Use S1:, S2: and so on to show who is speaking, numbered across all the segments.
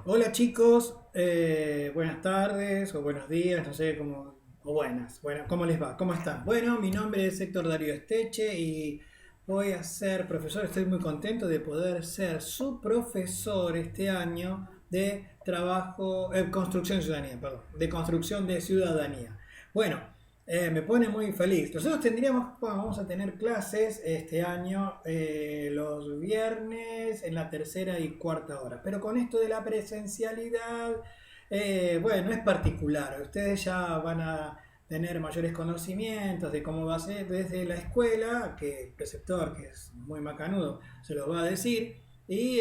S1: Hola chicos, buenas tardes o buenos días, no sé cómo, o buenas, bueno, ¿cómo les va? ¿Cómo están? Bueno, mi nombre es Héctor Darío Esteche y voy a ser profesor, estoy muy contento de poder ser su profesor este año de trabajo, construcción de ciudadanía, perdón, de construcción de ciudadanía. Bueno, me pone muy feliz. Nosotros tendríamos, bueno, vamos a tener clases este año los viernes en la tercera y cuarta hora. Pero con esto de la presencialidad, bueno, es particular. Ustedes ya van a tener mayores conocimientos de cómo va a ser desde la escuela, que el preceptor, que es muy macanudo, se los va a decir. Y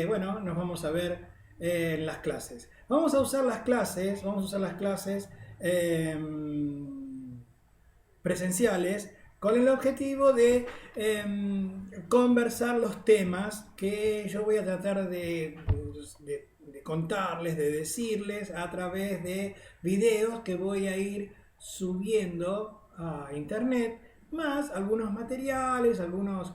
S1: bueno, nos vamos a ver en las clases. Vamos a usar las clases eh, presenciales con el objetivo de conversar los temas que yo voy a tratar de contarles, de decirles a través de videos que voy a ir subiendo a internet, más algunos materiales, algunas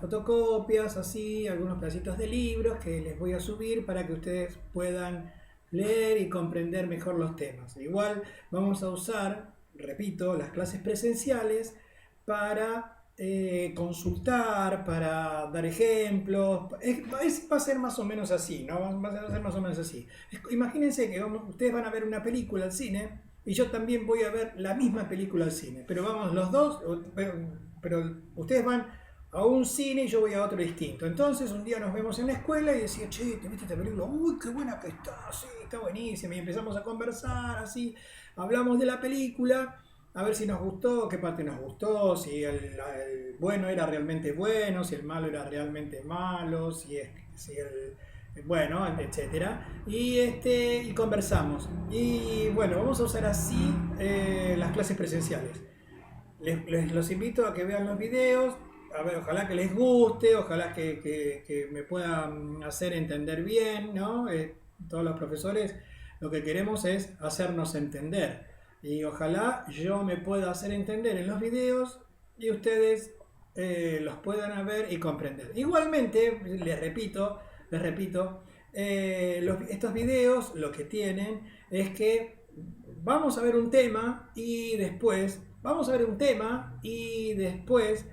S1: fotocopias, así, algunos pedacitos de libros que les voy a subir para que ustedes puedan leer y comprender mejor los temas. Igual vamos a usar, repito, las clases presenciales para consultar, para dar ejemplos. Va a ser más o menos así, ¿no? Va a ser más o menos así. Imagínense que ustedes van a ver una película al cine y yo también voy a ver la misma película al cine, pero vamos los dos, pero ustedes van a un cine y yo voy a otro distinto. Entonces un día nos vemos en la escuela y decía, che, ¿te viste esta película? Uy, qué buena que está, sí, está buenísima. Y empezamos a conversar así, hablamos de la película, a ver si nos gustó, qué parte nos gustó, si el bueno era realmente bueno, si el malo era realmente malo, si el bueno, etcétera. Y conversamos. Y bueno, vamos a usar así las clases presenciales. Los invito a que vean los videos, a ver, ojalá que les guste, ojalá que me puedan hacer entender bien, ¿no? Todos los profesores lo que queremos es hacernos entender. Y ojalá yo me pueda hacer entender en los videos y ustedes los puedan ver y comprender. Igualmente, les repito, estos videos lo que tienen es que vamos a ver un tema y después, vamos a ver un tema y después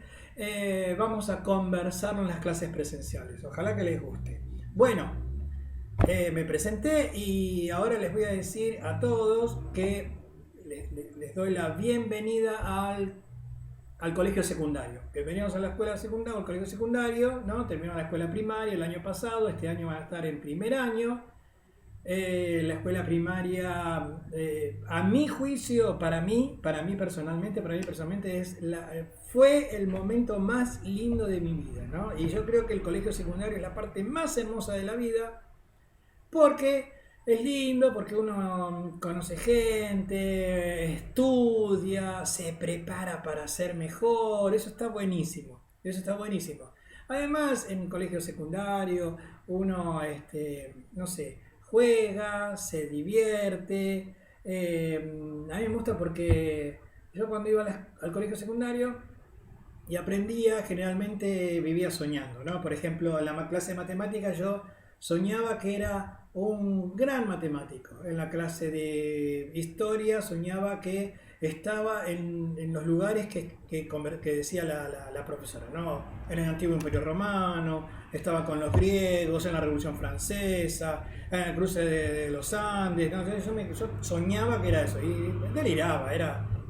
S1: vamos a conversar en las clases presenciales. Ojalá que les guste. Bueno, me presenté y ahora les voy a decir a todos que les doy la bienvenida al colegio secundario. Bienvenidos a la escuela secundaria, al colegio secundario, ¿no? Terminaron la escuela primaria el año pasado, este año van a estar en primer año. La escuela primaria, a mi juicio, para mí personalmente fue el momento más lindo de mi vida, ¿no? Y yo creo que el colegio secundario es la parte más hermosa de la vida porque es lindo, porque uno conoce gente, estudia, se prepara para ser mejor, eso está buenísimo, eso está buenísimo. Además, en colegio secundario, uno, no sé, juega, se divierte. A mí me gusta porque yo cuando iba al colegio secundario y aprendía, generalmente vivía soñando, ¿no? Por ejemplo, en la clase de matemáticas yo soñaba que era un gran matemático. En la clase de historia soñaba que estaba en los lugares que decía la profesora, ¿no? En el antiguo Imperio Romano, estaba con los griegos, en la Revolución Francesa, en el cruce de los Andes, ¿no? Yo soñaba que era eso, y deliraba,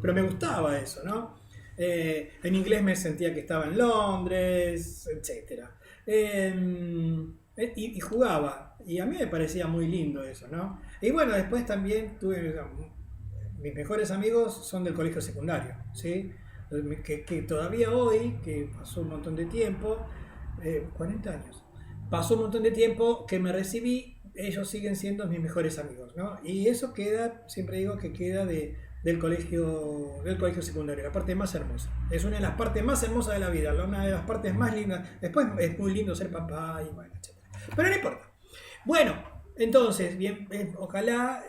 S1: pero me gustaba eso, ¿no? En inglés me sentía que estaba en Londres, etcétera. Y jugaba, y a mí me parecía muy lindo eso, ¿no? Y bueno, después también tuve, mis mejores amigos son del colegio secundario, ¿sí? Que todavía hoy, que pasó un montón de tiempo, 40 años, pasó un montón de tiempo que me recibí, ellos siguen siendo mis mejores amigos, ¿no? Y eso queda, siempre digo que queda del colegio secundario, la parte más hermosa. Es una de las partes más hermosas de la vida, una de las partes más lindas. Después es muy lindo ser papá y bueno, etc. Pero no importa. Bueno, entonces, bien, ojalá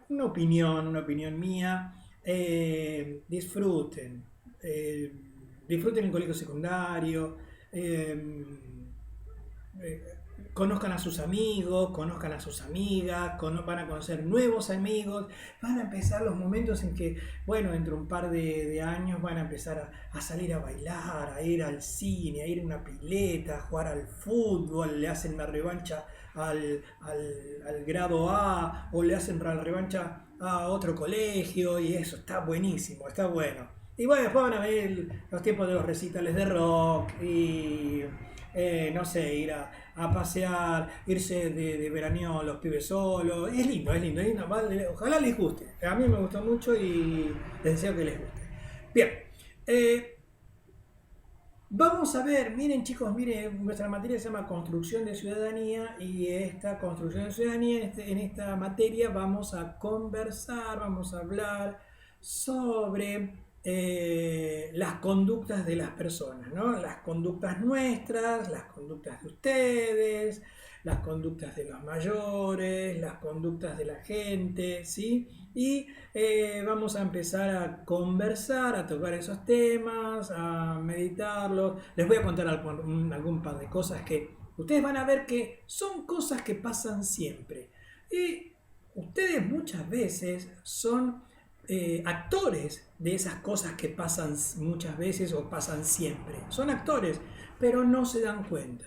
S1: una opinión mía, disfruten, eh, disfruten el colegio secundario, eh, conozcan a sus amigos, conozcan a sus amigas, van a conocer nuevos amigos, van a empezar los momentos en que, bueno, dentro de un par de años van a empezar a salir a bailar, a ir al cine, a ir a una pileta, a jugar al fútbol, le hacen la revancha al grado A o le hacen la revancha a otro colegio y eso está buenísimo, está bueno. Y bueno, después van a ver los tiempos de los recitales de rock y no sé, ir a pasear, irse de veraneo los pibes solos. Es lindo, es lindo, es lindo. Vale, ojalá les guste. A mí me gustó mucho y les deseo que les guste. Bien, vamos a ver, miren chicos, miren, nuestra materia se llama Construcción de Ciudadanía y esta construcción de ciudadanía, en esta materia vamos a conversar, vamos a hablar sobre las conductas de las personas, ¿no? Las conductas nuestras, las conductas de ustedes, las conductas de los mayores, las conductas de la gente, ¿sí? Y vamos a empezar a conversar, a tocar esos temas, a meditarlos. Les voy a contar algún par de cosas que ustedes van a ver que son cosas que pasan siempre. Y ustedes muchas veces son actores de esas cosas que pasan muchas veces o pasan siempre. Son actores, pero no se dan cuenta.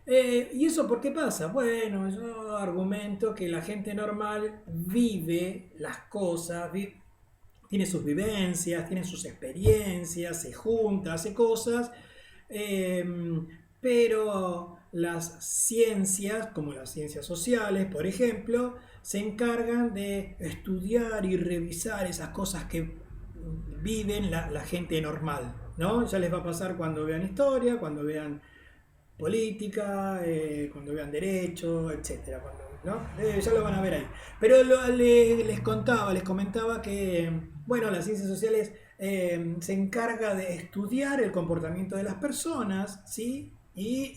S1: ¿Y eso por qué pasa? Bueno, yo argumento que la gente normal vive las cosas, tiene sus vivencias, tiene sus experiencias, se junta, hace cosas, eh, pero las ciencias, como las ciencias sociales, por ejemplo, se encargan de estudiar y revisar esas cosas que viven la gente normal, ¿no? Ya les va a pasar cuando vean historia, cuando vean política, cuando vean derecho, etcétera, ¿no? Ya lo van a ver ahí. Pero les comentaba que, bueno, las ciencias sociales se encarga de estudiar el comportamiento de las personas, ¿sí? Y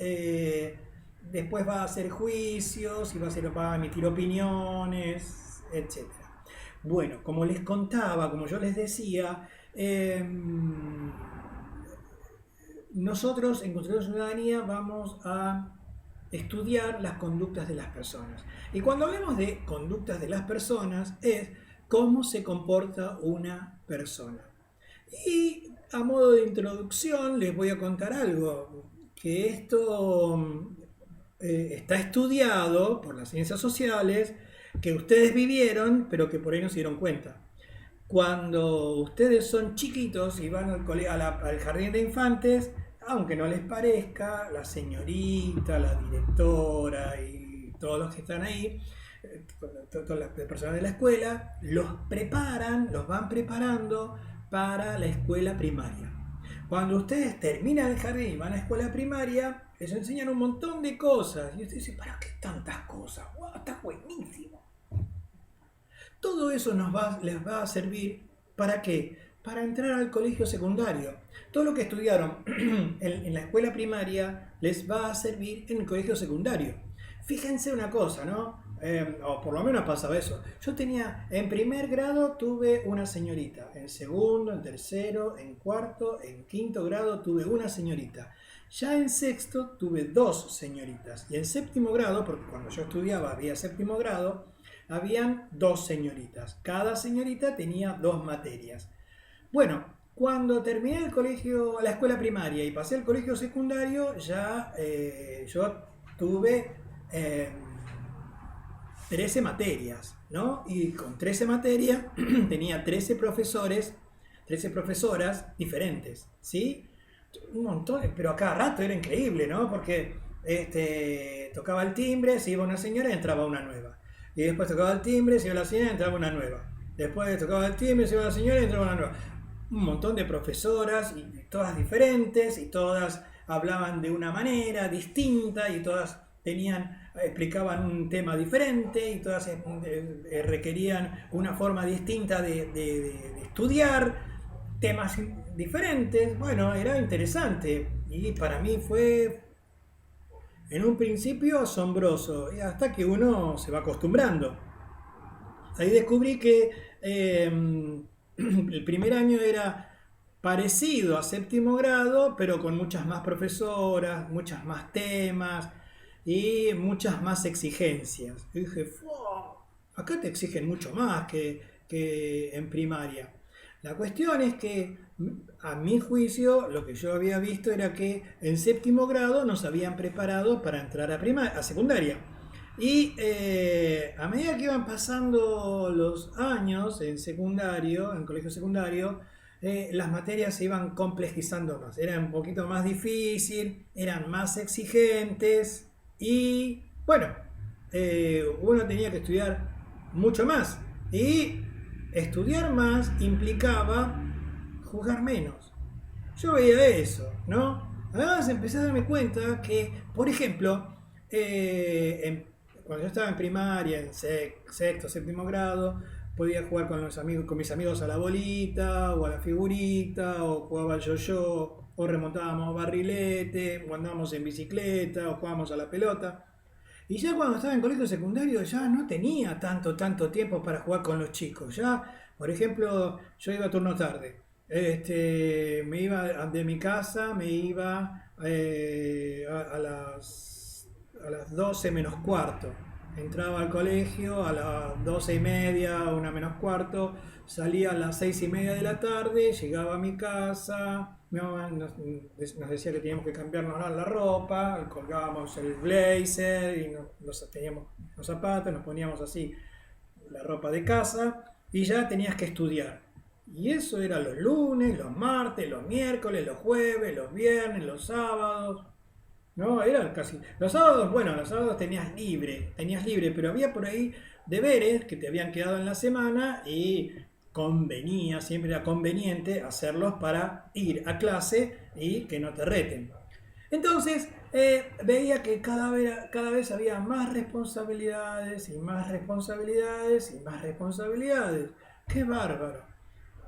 S1: después va a hacer juicios y va a emitir opiniones, etcétera. Bueno, como les contaba, como yo les decía, nosotros en Construcción de Ciudadanía vamos a estudiar las conductas de las personas. Y cuando hablamos de conductas de las personas es cómo se comporta una persona. Y a modo de introducción les voy a contar algo, que esto está estudiado por las ciencias sociales, que ustedes vivieron, pero que por ahí no se dieron cuenta. Cuando ustedes son chiquitos y van al jardín de infantes, aunque no les parezca, la señorita, la directora y todos los que están ahí, todas las personas de la escuela, los van preparando para la escuela primaria. Cuando ustedes terminan el jardín y van a la escuela primaria, les enseñan un montón de cosas. Y usted dice, ¿para qué tantas cosas? ¡Wow, está buenísimo! Todo eso les va a servir, ¿para qué? Para entrar al colegio secundario. Todo lo que estudiaron en la escuela primaria les va a servir en el colegio secundario. Fíjense una cosa, ¿no? O por lo menos pasaba eso. Yo en primer grado tuve una señorita, en segundo, en tercero, en cuarto, en quinto grado tuve una señorita. Ya en sexto tuve 2 señoritas. Y en séptimo grado, porque cuando yo estudiaba había séptimo grado, habían 2 señoritas. Cada señorita tenía 2 materias. Bueno, cuando terminé la escuela primaria y pasé al colegio secundario, ya yo tuve 13 materias, ¿no? Y con 13 materias tenía 13 profesores, 13 profesoras diferentes, ¿sí? Un montón, pero a cada rato era increíble, ¿no? Porque tocaba el timbre, se iba una señora y entraba una nueva. Y después tocaba el timbre, se iba la señora y entraba una nueva. Después tocaba el timbre, se iba la señora y entraba una nueva. Un montón de profesoras, y todas diferentes, y todas hablaban de una manera distinta, y todas explicaban un tema diferente, y todas requerían una forma distinta de estudiar temas diferentes. Bueno, era interesante, y para mí fue en un principio asombroso, hasta que uno se va acostumbrando. Ahí descubrí que el primer año era parecido a séptimo grado, pero con muchas más profesoras, muchas más temas. y muchas más exigencias. Y dije, "Fua, acá te exigen mucho más que en primaria". La cuestión es que, a mi juicio, lo que yo había visto era que en séptimo grado nos habían preparado para entrar a secundaria. Y a medida que iban pasando los años en secundario, en colegio secundario, las materias se iban complejizando más. Era un poquito más difícil, eran más exigentes y bueno, uno tenía que estudiar mucho más. Y estudiar más implicaba jugar menos. Yo veía eso, ¿no? Además empecé a darme cuenta que, por ejemplo, cuando yo estaba en primaria, en sexto, séptimo grado, podía jugar con los amigos, con mis amigos a la bolita, o a la figurita, o jugaba al yo-yo, o remontábamos barrilete, o andábamos en bicicleta, o jugábamos a la pelota. Y ya cuando estaba en colegio secundario ya no tenía tanto tiempo para jugar con los chicos. Ya, por ejemplo, yo iba a turno tarde. Me iba de mi casa, me iba a las 12 menos cuarto. Entraba al colegio a las 12:30, 1 menos cuarto, salía a las 6:30 de la tarde, llegaba a mi casa, mi mamá nos decía que teníamos que cambiarnos la ropa, colgábamos el blazer y teníamos los zapatos, nos poníamos así la ropa de casa y ya tenías que estudiar. Y eso era los lunes, los martes, los miércoles, los jueves, los viernes, los sábados. No, era casi. Los sábados, bueno, los sábados tenías libre, pero había por ahí deberes que te habían quedado en la semana y siempre era conveniente hacerlos para ir a clase y que no te reten. Entonces, veía que cada vez había más responsabilidades y más responsabilidades y más responsabilidades. ¡Qué bárbaro!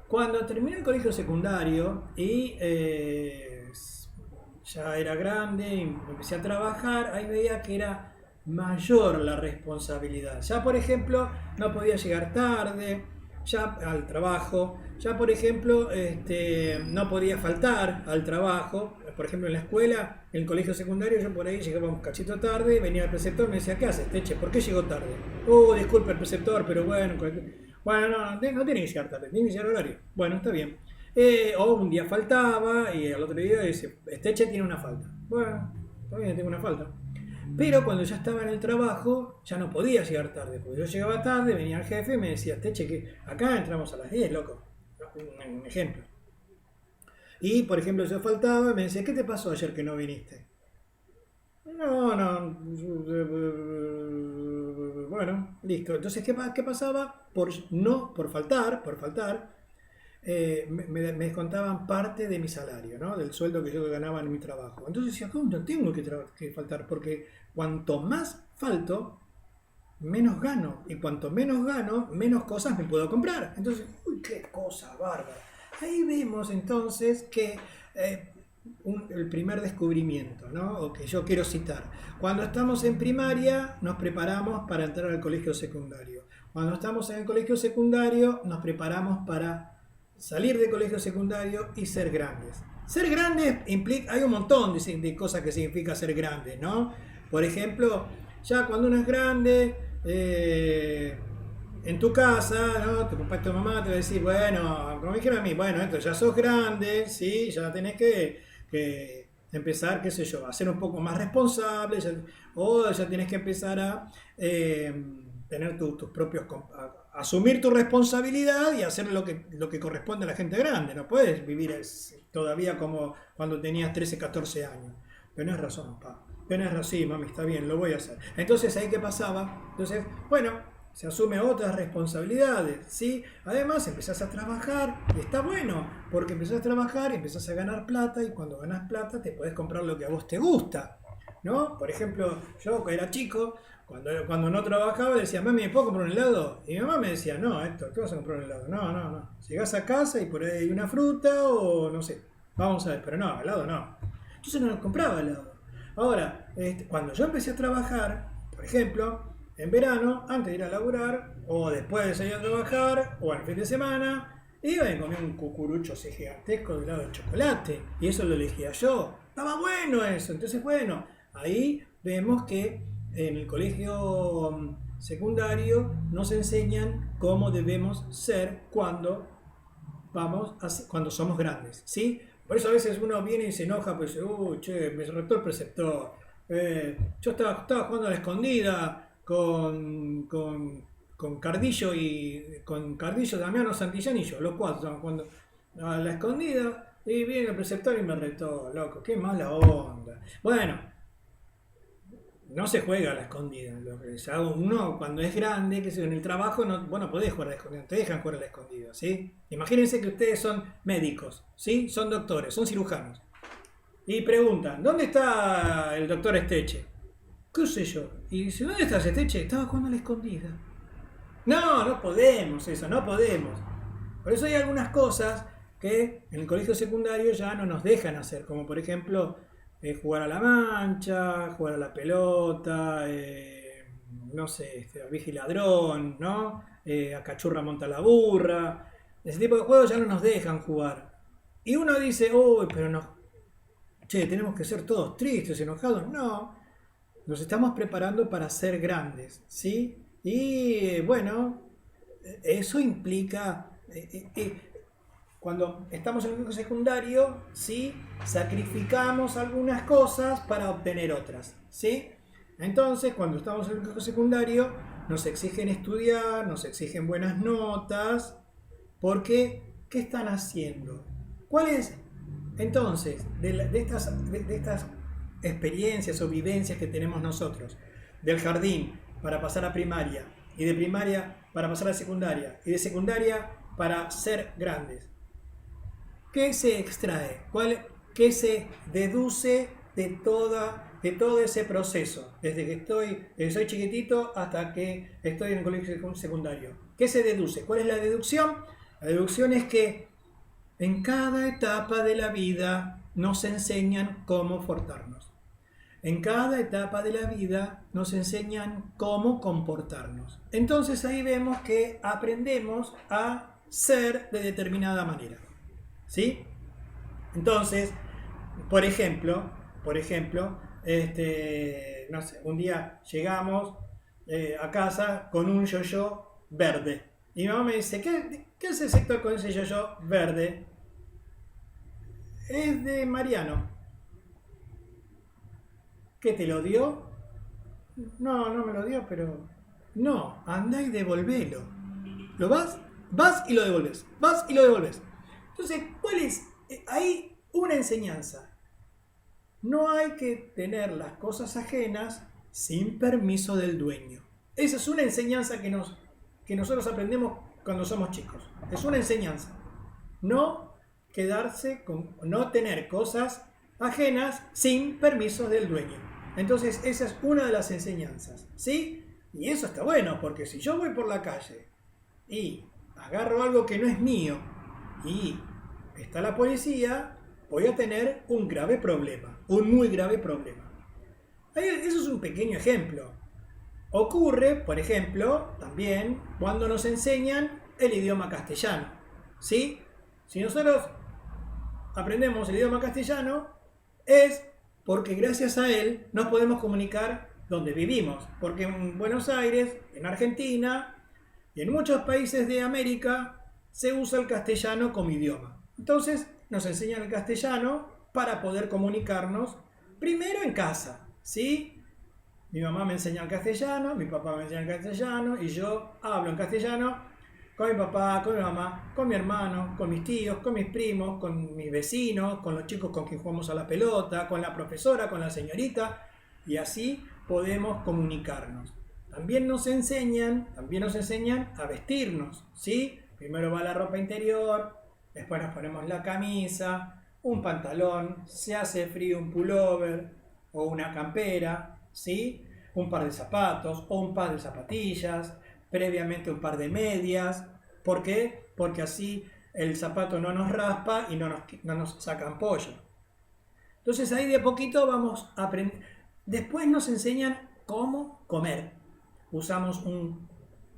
S1: Cuando terminé el colegio secundario y ya era grande y empecé a trabajar, ahí veía que era mayor la responsabilidad. Ya, por ejemplo, no podía llegar tarde ya al trabajo. Ya, por ejemplo, no podía faltar al trabajo. Por ejemplo, en la escuela, en el colegio secundario, yo por ahí llegaba un cachito tarde, venía el preceptor y me decía, ¿qué haces, Teche? ¿Por qué llegó tarde? Disculpe el preceptor, pero bueno, no tiene que llegar tarde, tiene que llegar al horario. Bueno, está bien. O un día faltaba y al otro día dice, Teche tiene una falta. Bueno, todavía tengo una falta. Pero cuando ya estaba en el trabajo, ya no podía llegar tarde, porque yo llegaba tarde, venía el jefe y me decía, Teche, que acá entramos a las 10, loco. Un ejemplo. Y, por ejemplo, yo faltaba y me decía, ¿qué te pasó ayer que no viniste? No. Bueno, listo. Entonces, ¿qué pasaba? Por faltar, me descontaban parte de mi salario, ¿no? Del sueldo que yo ganaba en mi trabajo. Entonces decía, ¿cómo no tengo que faltar? Porque cuanto más falto, menos gano. Y cuanto menos gano, menos cosas me puedo comprar. Entonces, uy, qué cosa bárbara. Ahí vemos entonces que el primer descubrimiento, ¿no? O que yo quiero citar. Cuando estamos en primaria, nos preparamos para entrar al colegio secundario. Cuando estamos en el colegio secundario, nos preparamos para salir del colegio secundario y ser grandes. Ser grandes implica, hay un montón de cosas que significa ser grande, ¿no? Por ejemplo, ya cuando uno es grande, en tu casa, ¿no? Tu papá y tu mamá te va a decir, bueno, como me dijeron a mí, bueno, esto ya sos grande, ¿sí? Ya tenés que empezar, qué sé yo, a ser un poco más responsable, o ya tienes que empezar a tener tus propios, asumir tu responsabilidad y hacer lo que corresponde a la gente grande. No puedes vivir todavía como cuando tenías 13, 14 años. Tenés razón, papá. Tenés razón, sí, mami, está bien, lo voy a hacer. Entonces, ¿ahí qué pasaba? Entonces, bueno, se asume otras responsabilidades, ¿sí? Además, empezás a trabajar, y está bueno, porque empezás a trabajar y empezás a ganar plata, y cuando ganas plata te podés comprar lo que a vos te gusta, ¿no? Por ejemplo, yo cuando era chico, cuando no trabajaba, decía, mami, ¿me puedo comprar un helado? Y mi mamá me decía, no, Héctor, ¿qué vas a comprar un helado? No. Llegás a casa y por ahí hay una fruta o no sé, vamos a ver, pero no, helado no. Entonces no compraba helado. Ahora, cuando yo empecé a trabajar, por ejemplo, en verano, antes de ir a laburar, o después de salir a trabajar, o al fin de semana, iba y comía un cucurucho así gigantesco de helado de chocolate. Y eso lo elegía yo. Estaba bueno eso. Entonces, bueno, ahí vemos que en el colegio secundario nos enseñan cómo debemos ser cuando somos grandes, ¿sí? Por eso a veces uno viene y se enoja, pues dice, che, me retó el preceptor. Yo estaba jugando a la escondida con Cardillo Damiano Santillán y yo, los cuatro estaban jugando a la escondida y viene el preceptor y me retó, loco, qué mala onda. Bueno, no se juega a la escondida. Uno cuando es grande, que en el trabajo, no, vos no podés jugar a la escondida, no te dejan jugar a la escondida, ¿sí? Imagínense que ustedes son médicos, ¿sí? Son doctores, son cirujanos. Y preguntan, ¿dónde está el doctor Esteche? ¿Qué sé yo? Y dice, ¿dónde está Esteche? Estaba jugando a la escondida. No, no podemos eso, no podemos. Por eso hay algunas cosas que en el colegio secundario ya no nos dejan hacer, como por ejemplo jugar a la mancha, jugar a la pelota, no sé, vigiladrón, ¿no? A cachurra monta la burra. Ese tipo de juegos ya no nos dejan jugar. Y uno dice, uy, pero no, che, tenemos que ser todos tristes, enojados. No, nos estamos preparando para ser grandes, ¿sí? Y bueno, eso implica, cuando estamos en el colegio secundario, ¿sí? Sacrificamos algunas cosas para obtener otras, ¿sí? Entonces, cuando estamos en el colegio secundario, nos exigen estudiar, nos exigen buenas notas, porque ¿qué están haciendo? ¿Cuál es, entonces, de estas experiencias o vivencias que tenemos nosotros, del jardín para pasar a primaria, y de primaria para pasar a secundaria, y de secundaria para ser grandes? ¿Qué se extrae? ¿Qué se deduce de todo ese proceso? Desde que soy chiquitito hasta que estoy en el colegio secundario. ¿Qué se deduce? ¿Cuál es la deducción? La deducción es que en cada etapa de la vida nos enseñan cómo portarnos. En cada etapa de la vida nos enseñan cómo comportarnos. Entonces ahí vemos que aprendemos a ser de determinada manera. ¿Sí? Entonces, por ejemplo, no sé, un día llegamos a casa con un yo-yo verde. Y mi mamá me dice, ¿qué hace el sector con ese yo-yo verde? Es de Mariano. ¿Qué te lo dio? No, no me lo dio, pero... No, andá y devolvelo. ¿Lo vas y lo devolves. Vas y lo devolves. Entonces, ¿cuál es? Hay una enseñanza. No hay que tener las cosas ajenas sin permiso del dueño. Esa es una enseñanza que nosotros aprendemos cuando somos chicos. Es una enseñanza. No no tener cosas ajenas sin permiso del dueño. Entonces, esa es una de las enseñanzas. ¿Sí? Y eso está bueno, porque si yo voy por la calle y agarro algo que no es mío y está la policía, voy a tener un grave problema, un muy grave problema. Eso es un pequeño ejemplo. Ocurre, por ejemplo, también cuando nos enseñan el idioma castellano. ¿Sí? Si nosotros aprendemos el idioma castellano, es porque gracias a él nos podemos comunicar donde vivimos. Porque en Buenos Aires, en Argentina y en muchos países de América se usa el castellano como idioma. Entonces nos enseñan el castellano para poder comunicarnos primero en casa, ¿sí? Mi mamá me enseña el castellano, mi papá me enseña el castellano y yo hablo en castellano con mi papá, con mi mamá, con mi hermano, con mis tíos, con mis primos, con mis vecinos, con los chicos con quien jugamos a la pelota, con la profesora, con la señorita, y así podemos comunicarnos. También nos enseñan a vestirnos, ¿sí? Primero va la ropa interior, después nos ponemos la camisa, un pantalón, se hace frío un pullover o una campera, ¿sí? Un par de zapatos o un par de zapatillas, previamente un par de medias. ¿Por qué? Porque así el zapato no nos raspa y no nos saca ampollo. Entonces ahí de a poquito vamos a aprender. Después nos enseñan cómo comer. Usamos un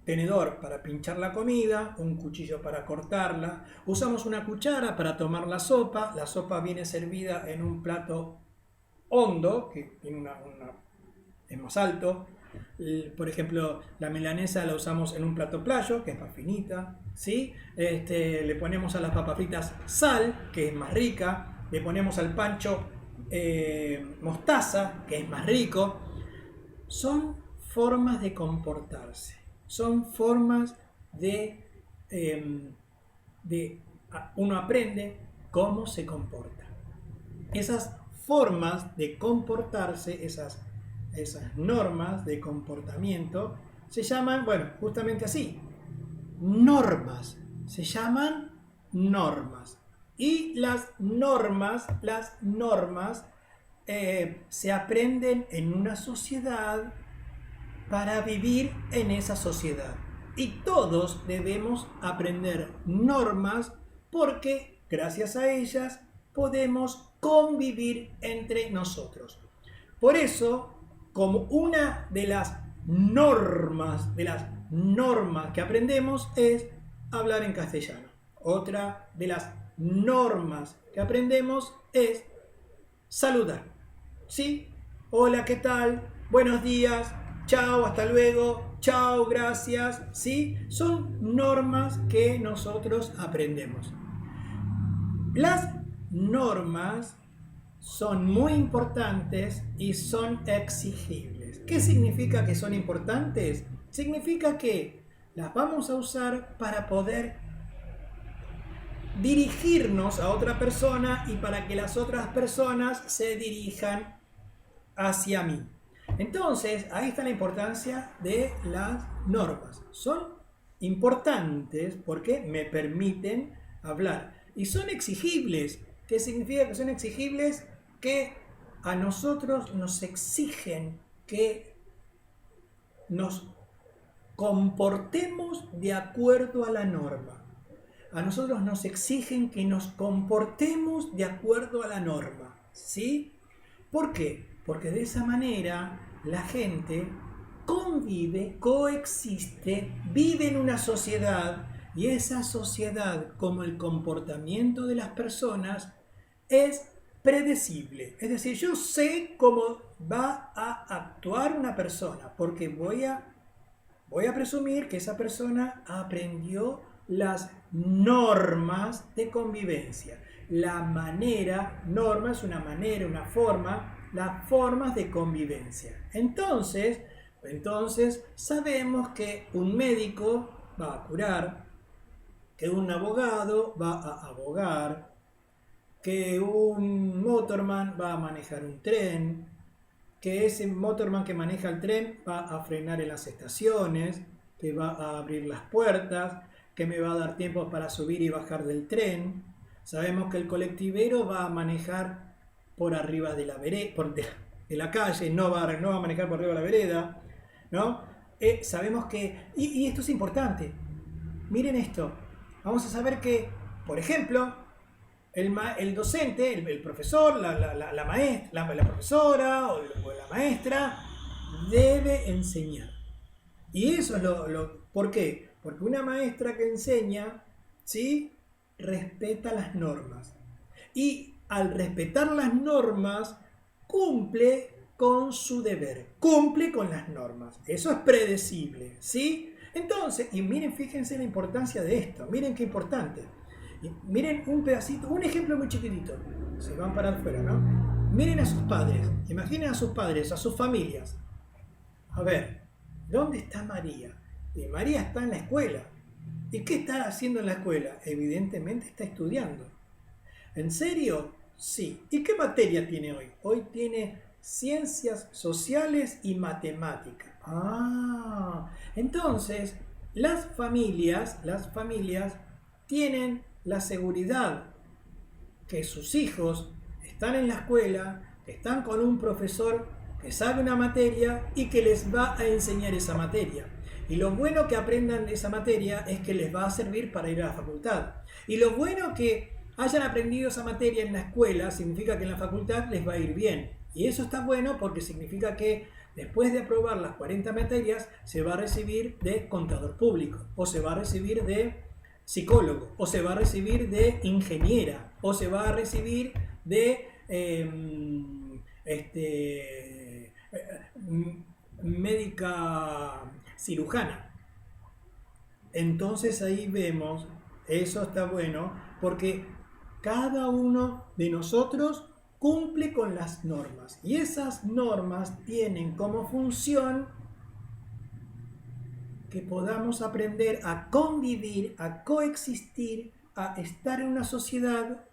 S1: tenedor para pinchar la comida, un cuchillo para cortarla, usamos una cuchara para tomar la sopa viene servida en un plato hondo, que tiene es más alto. Por ejemplo, la milanesa la usamos en un plato playo, que es más finita, ¿sí? Le ponemos a las papas fritas sal, que es más rica. Le ponemos al pancho mostaza, que es más rico. Son formas de comportarse, son formas de uno aprende cómo se comporta. Esas formas de comportarse, esas normas de comportamiento, se llaman, bueno, justamente así, normas. Se llaman normas. Y las normas se aprenden en una sociedad para vivir en esa sociedad. Y todos debemos aprender normas porque gracias a ellas podemos convivir entre nosotros. Por eso, como una de las normas que aprendemos es hablar en castellano. Otra de las normas que aprendemos es saludar. ¿Sí? Hola, ¿qué tal? Buenos días. Chao, hasta luego. Chao, gracias. ¿Sí? Son normas que nosotros aprendemos. Las normas son muy importantes y son exigibles. ¿Qué significa que son importantes? Significa que las vamos a usar para poder dirigirnos a otra persona y para que las otras personas se dirijan hacia mí. Entonces, ahí está la importancia de las normas. Son importantes porque me permiten hablar. Y son exigibles. ¿Qué significa que son exigibles? Que a nosotros nos exigen que nos comportemos de acuerdo a la norma. A nosotros nos exigen que nos comportemos de acuerdo a la norma. ¿Sí? ¿Por qué? Porque de esa manera la gente convive, coexiste, vive en una sociedad y esa sociedad, como el comportamiento de las personas, es predecible. Es decir, yo sé cómo va a actuar una persona porque voy a presumir que esa persona aprendió las normas de convivencia. La manera, norma es una manera, una forma, las formas de convivencia. Entonces sabemos que un médico va a curar, que un abogado va a abogar, que un motorman va a manejar un tren, que ese motorman que maneja el tren va a frenar en las estaciones, que va a abrir las puertas, que me va a dar tiempo para subir y bajar del tren. Sabemos que el colectivero va a manejar por arriba de la vereda, de la calle, no va a manejar por arriba de la vereda, ¿no? Sabemos que, y esto es importante, miren esto, vamos a saber que, por ejemplo, el docente, el profesor, la profesora o la maestra debe enseñar. Y eso es ¿por qué? Porque una maestra que enseña, ¿sí?, respeta las normas. Y al respetar las normas, cumple con su deber, cumple con las normas. Eso es predecible, ¿sí? Entonces, y miren, fíjense la importancia de esto, miren qué importante. Y miren un pedacito, un ejemplo muy chiquitito. Se van para afuera, ¿no? Miren a sus padres, imaginen a sus padres, a sus familias. A ver, ¿dónde está María? Y María está en la escuela. ¿Y qué está haciendo en la escuela? Evidentemente está estudiando. ¿En serio? Sí. ¿Y qué materia tiene hoy? Hoy tiene ciencias sociales y matemáticas. Entonces, las familias tienen la seguridad que sus hijos están en la escuela, que están con un profesor que sabe una materia y que les va a enseñar esa materia. Y lo bueno que aprendan esa materia es que les va a servir para ir a la facultad. Y lo bueno que hayan aprendido esa materia en la escuela significa que en la facultad les va a ir bien. Y eso está bueno porque significa que después de aprobar las 40 materias se va a recibir de contador público, o se va a recibir de psicólogo, o se va a recibir de ingeniera, o se va a recibir de médica cirujana. Entonces ahí vemos, eso está bueno, porque cada uno de nosotros cumple con las normas. Y esas normas tienen como función que podamos aprender a convivir, a coexistir, a estar en una sociedad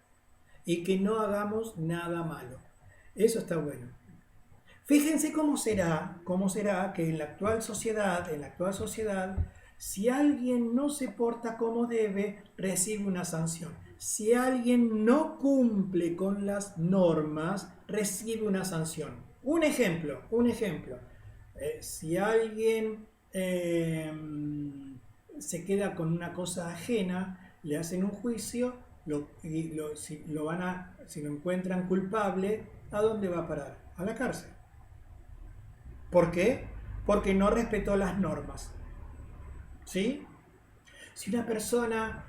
S1: y que no hagamos nada malo. Eso está bueno. Fíjense cómo será que en la actual sociedad, si alguien no se porta como debe, recibe una sanción. Si alguien no cumple con las normas, recibe una sanción. Un ejemplo. Si alguien se queda con una cosa ajena, le hacen un juicio, si lo encuentran culpable, ¿a dónde va a parar? A la cárcel. ¿Por qué? Porque no respetó las normas. ¿Sí? Si una persona,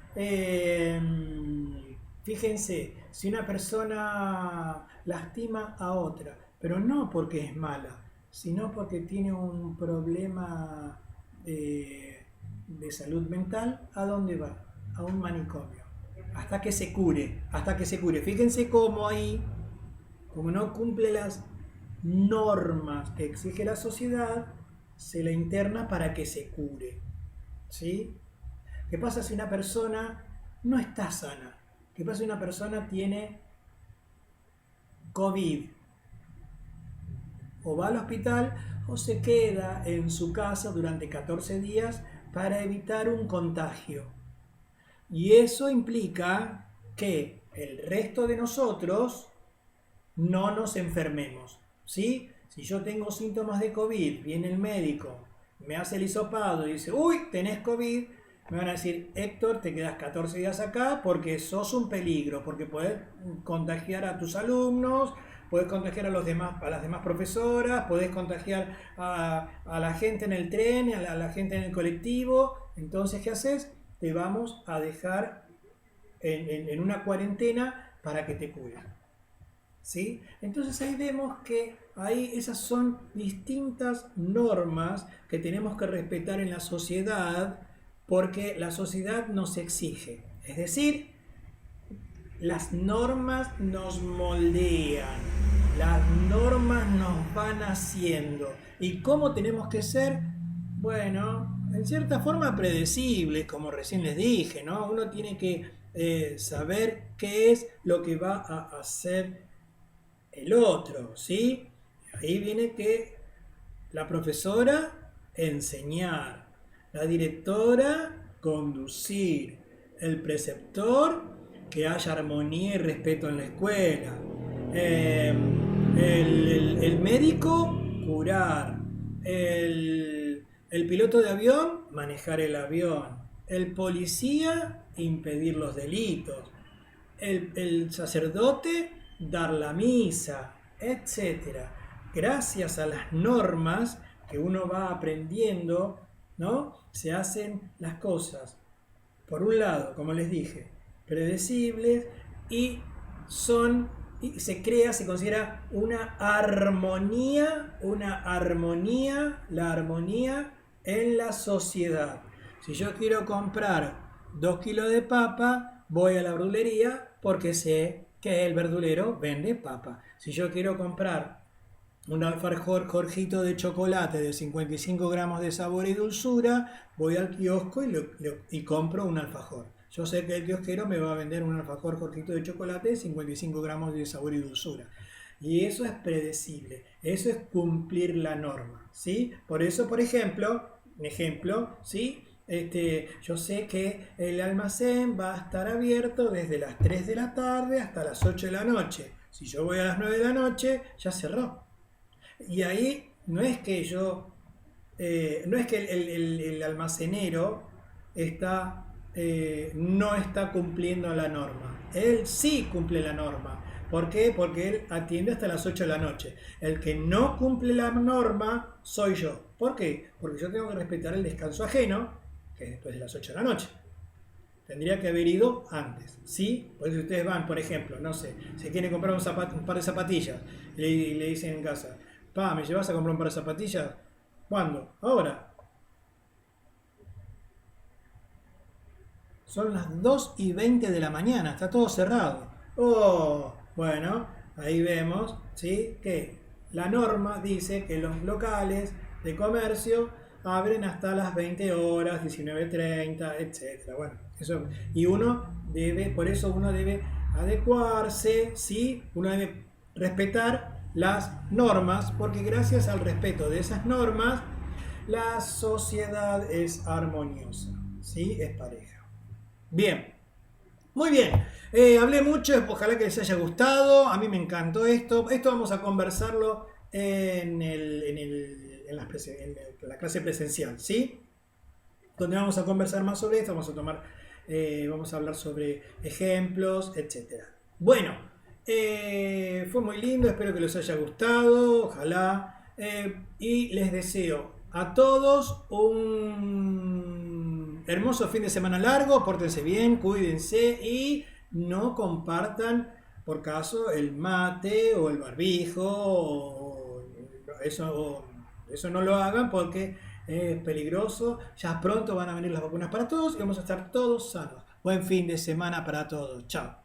S1: fíjense, si una persona lastima a otra, pero no porque es mala, sino porque tiene un problema de salud mental, ¿a dónde va? A un manicomio. Hasta que se cure. Fíjense cómo ahí, como no cumple las normas que exige la sociedad, se la interna para que se cure. ¿Sí? ¿Qué pasa si una persona no está sana? ¿Qué pasa si una persona tiene COVID? O va al hospital o se queda en su casa durante 14 días para evitar un contagio. Y eso implica que el resto de nosotros no nos enfermemos. ¿Sí? Si yo tengo síntomas de COVID, viene el médico, me hace el hisopado y dice, uy, tenés COVID, me van a decir, Héctor, te quedas 14 días acá porque sos un peligro, porque podés contagiar a tus alumnos, podés contagiar a las demás profesoras, podés contagiar a la gente en el tren, a la gente en el colectivo. Entonces, ¿qué haces? Te vamos a dejar en una cuarentena para que te cuides. ¿Sí? Entonces ahí vemos que esas son distintas normas que tenemos que respetar en la sociedad, porque la sociedad nos exige. Es decir, las normas nos moldean, las normas nos van haciendo. ¿Y cómo tenemos que ser? Bueno, en cierta forma predecibles, como recién les dije, ¿no? Uno tiene que saber qué es lo que va a hacer el otro, ¿sí? Ahí viene que la profesora enseñar, la directora conducir, el preceptor que haya armonía y respeto en la escuela, el médico curar, el piloto de avión manejar el avión, el policía impedir los delitos, el sacerdote dar la misa, etcétera. Gracias a las normas que uno va aprendiendo, ¿no? Se hacen las cosas, por un lado, como les dije, predecibles y se considera una armonía, la armonía en la sociedad. Si yo quiero comprar 2 kilos de papa, voy a la verdulería porque sé que el verdulero vende papa. Si yo quiero comprar un alfajor Jorgito de chocolate de 55 gramos de sabor y dulzura, voy al kiosco y compro un alfajor. Yo sé que el kiosquero me va a vender un alfajor Jorgito de chocolate de 55 gramos de sabor y dulzura. Y eso es predecible, eso es cumplir la norma, ¿sí? Por eso, por ejemplo, ¿sí? Yo sé que el almacén va a estar abierto desde las 3 de la tarde hasta las 8 de la noche. Si yo voy a las 9 de la noche, ya cerró. Y ahí no es que el almacenero no está cumpliendo la norma. Él sí cumple la norma. ¿Por qué? Porque él atiende hasta las 8 de la noche. El que no cumple la norma soy yo. ¿Por qué? Porque yo tengo que respetar el descanso ajeno, que es después de las 8 de la noche. Tendría que haber ido antes, ¿sí? Por eso ustedes van, por ejemplo, no sé, se quieren comprar un par de zapatillas y le dicen en casa, Pa, ¿me llevas a comprar un par de zapatillas? ¿Cuándo? Ahora. Son las 2:20 de la mañana, está todo cerrado. Oh, bueno, ahí vemos, ¿sí? Que la norma dice que los locales de comercio abren hasta las 20 horas, 19:30, etcétera. Bueno, eso, y uno debe, por eso uno debe adecuarse, ¿sí? Uno debe respetar las normas, porque gracias al respeto de esas normas, la sociedad es armoniosa, ¿sí? Es pareja. Bien, muy bien. Hablé mucho, ojalá que les haya gustado. A mí me encantó esto. Esto vamos a conversarlo en la clase presencial, ¿sí? Donde vamos a conversar más sobre esto, vamos a hablar sobre ejemplos, etcétera. Bueno, fue muy lindo, espero que les haya gustado, ojalá. Y les deseo a todos un hermoso fin de semana largo, pórtense bien, cuídense y no compartan por caso el mate o el barbijo, eso no lo hagan porque es peligroso. Ya pronto van a venir las vacunas para todos y vamos a estar todos sanos. Buen fin de semana para todos. Chao.